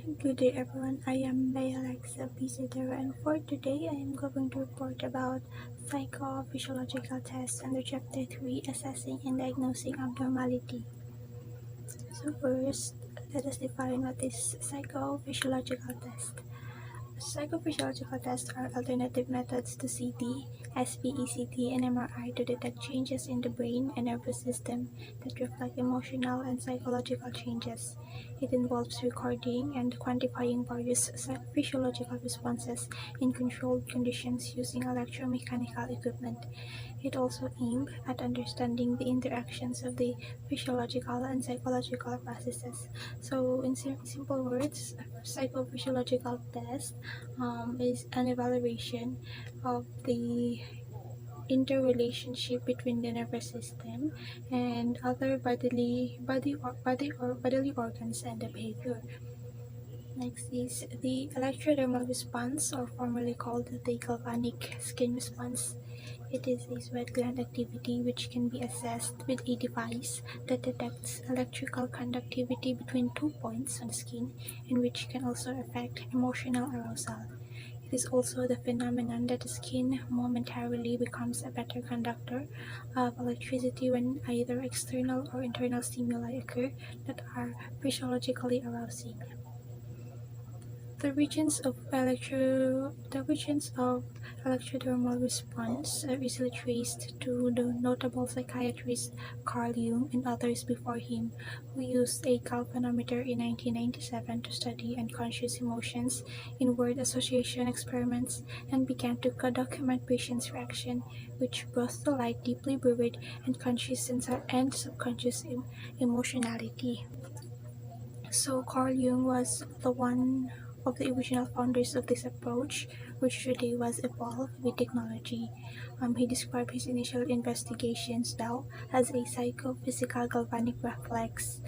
Good day everyone, I am Alexa Visitor, and for today I am going to report about psychophysiological tests under Chapter 3, Assessing and Diagnosing Abnormality. So first, let us define what is psychophysiological test. Psychophysiological tests are alternative methods to CT, SPECT, and MRI to detect changes in the brain and nervous system that reflect emotional and psychological changes. It involves recording and quantifying various physiological responses in controlled conditions using electromechanical equipment. It also aimed at understanding the interactions of the physiological and psychological processes. So, in simple words, psychophysiological test is an evaluation of the interrelationship between the nervous system and other bodily organs and the behavior. Next is the electrodermal response, or formerly called the galvanic skin response. It is a sweat gland activity which can be assessed with a device that detects electrical conductivity between 2 points on the skin and which can also affect emotional arousal. It is also the phenomenon that the skin momentarily becomes a better conductor of electricity when either external or internal stimuli occur that are physiologically arousing. The regions of electrodermal response are easily traced to the notable psychiatrist Carl Jung and others before him, who used a galvanometer in 1997 to study unconscious emotions in word association experiments and began to document patients' reaction, which brought to light deeply buried and conscious and subconscious emotionality. So Carl Jung was the one of the original founders of this approach, which today was evolved with technology. He described his initial investigations now as a psychophysical galvanic reflex.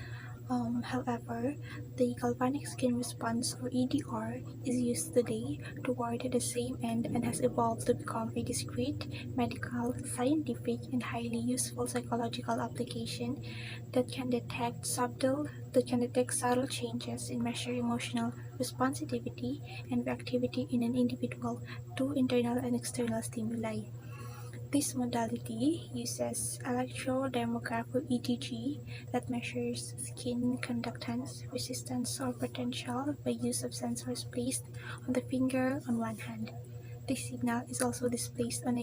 However, the galvanic skin response, or EDR, is used today toward the same end and has evolved to become a discrete, medical, scientific, and highly useful psychological application that can detect subtle changes and measure emotional responsivity and reactivity in an individual to internal and external stimuli. This modality uses electrodermograph, or EDG, that measures skin conductance, resistance, or potential by use of sensors placed on the finger on one hand. This signal is also displayed on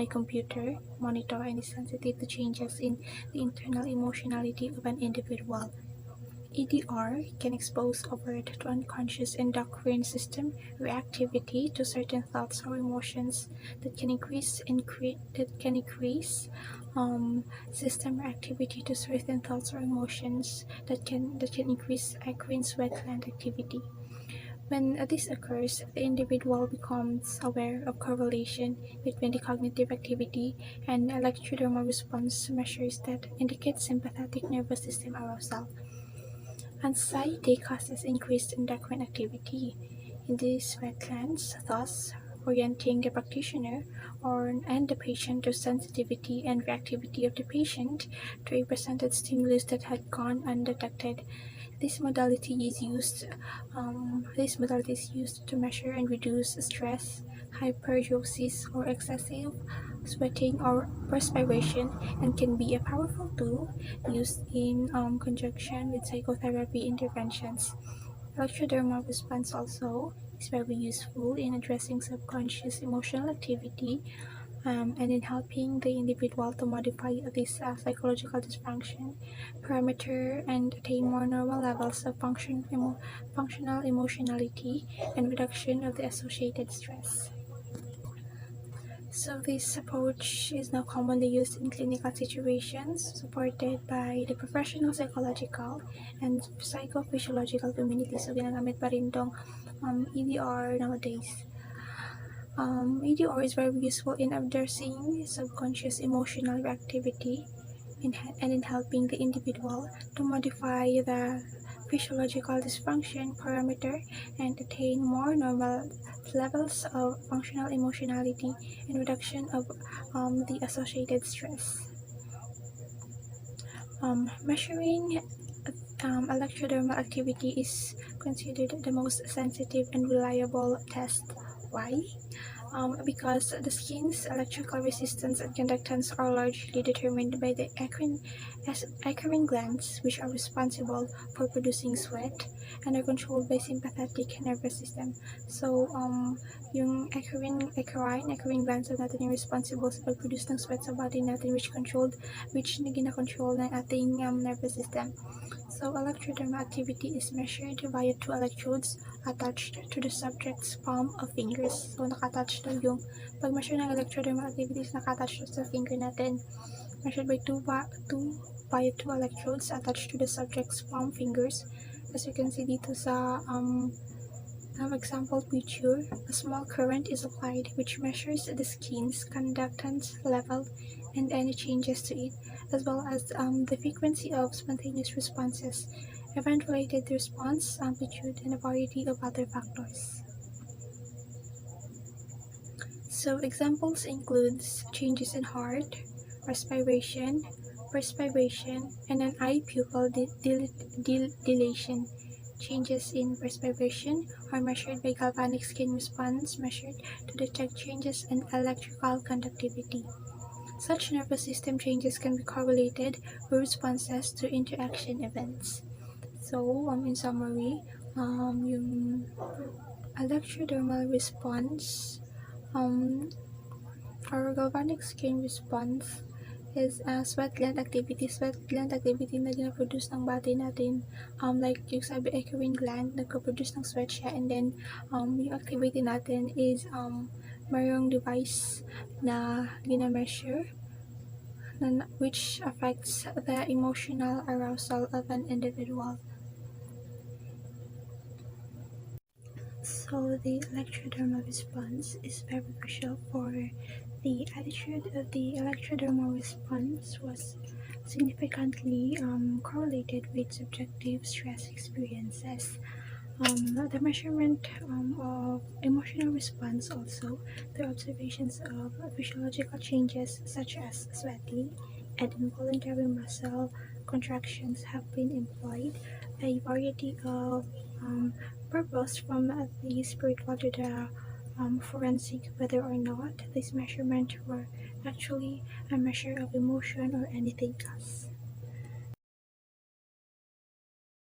a computer monitor and is sensitive to changes in the internal emotionality of an individual. EDR can expose overt to unconscious endocrine system reactivity to certain thoughts or emotions that can increase system reactivity to certain thoughts or emotions that can increase endocrine sweat gland activity. When this occurs, the individual becomes aware of correlation between the cognitive activity and electrodermal response measures that indicate sympathetic nervous system arousal. Anxiety causes increased endocrine activity in the sweat glands, thus orienting the practitioner and the patient to sensitivity and reactivity of the patient to a presented stimulus that had gone undetected. This modality is used to measure and reduce stress, hyperhidrosis, or excessive sweating or perspiration, and can be a powerful tool used in conjunction with psychotherapy interventions. Electrodermal response also is very useful in addressing subconscious emotional activity and in helping the individual to modify this psychological dysfunction parameter and attain more normal levels of functional emotionality and reduction of the associated stress. So this approach is now commonly used in clinical situations, supported by the professional psychological and psychophysiological community. So ginagamit pa rin tong EDR nowadays. EDR is very useful in addressing subconscious emotional reactivity and in helping the individual to modify the physiological dysfunction parameter and attain more normal levels of functional emotionality and reduction of the associated stress. Measuring electrodermal activity is considered the most sensitive and reliable test. Why? Because the skin's electrical resistance and conductance are largely determined by the eccrine glands, which are responsible for producing sweat and are controlled by sympathetic nervous system. So, yung eccrine glands na natin yung responsible sa pag-produce ng sweat sa body natin, which na gina-control ng ating nervous system. So, electrodermal activity is measured via two electrodes attached to the subject's palm of fingers. So, naka-attach to yung pag-measure ng electrodermal activity is naka-attach to sa finger natin. Measured by via two electrodes attached to the subject's palm fingers. As you can see dito sa example picture, a small current is applied which measures the skin's conductance level and any changes to it, as well as the frequency of spontaneous responses, event-related response, amplitude, and a variety of other factors. So examples include changes in heart, respiration, perspiration, and an eye pupil dilation. Changes in perspiration are measured by galvanic skin response measured to detect changes in electrical conductivity. Such nervous system changes can be correlated with responses to interaction events. So, in summary, yung electrodermal response, or galvanic skin response is sweat gland activity. Sweat gland activity na gina-produce ng body natin. Like yung sabi, eccrine gland, nagka-produce ng sweat siya. And then, yung activity natin is mayroong device na gina-measure which affects the emotional arousal of an individual. So the electrodermal response is very crucial for the attitude of the electrodermal response was significantly correlated with subjective stress experiences. The measurement of emotional response also through observations of physiological changes such as sweating and involuntary muscle contractions have been employed. A variety of purpose from the spiritual to the forensic, whether or not this measurement were actually a measure of emotion or anything else.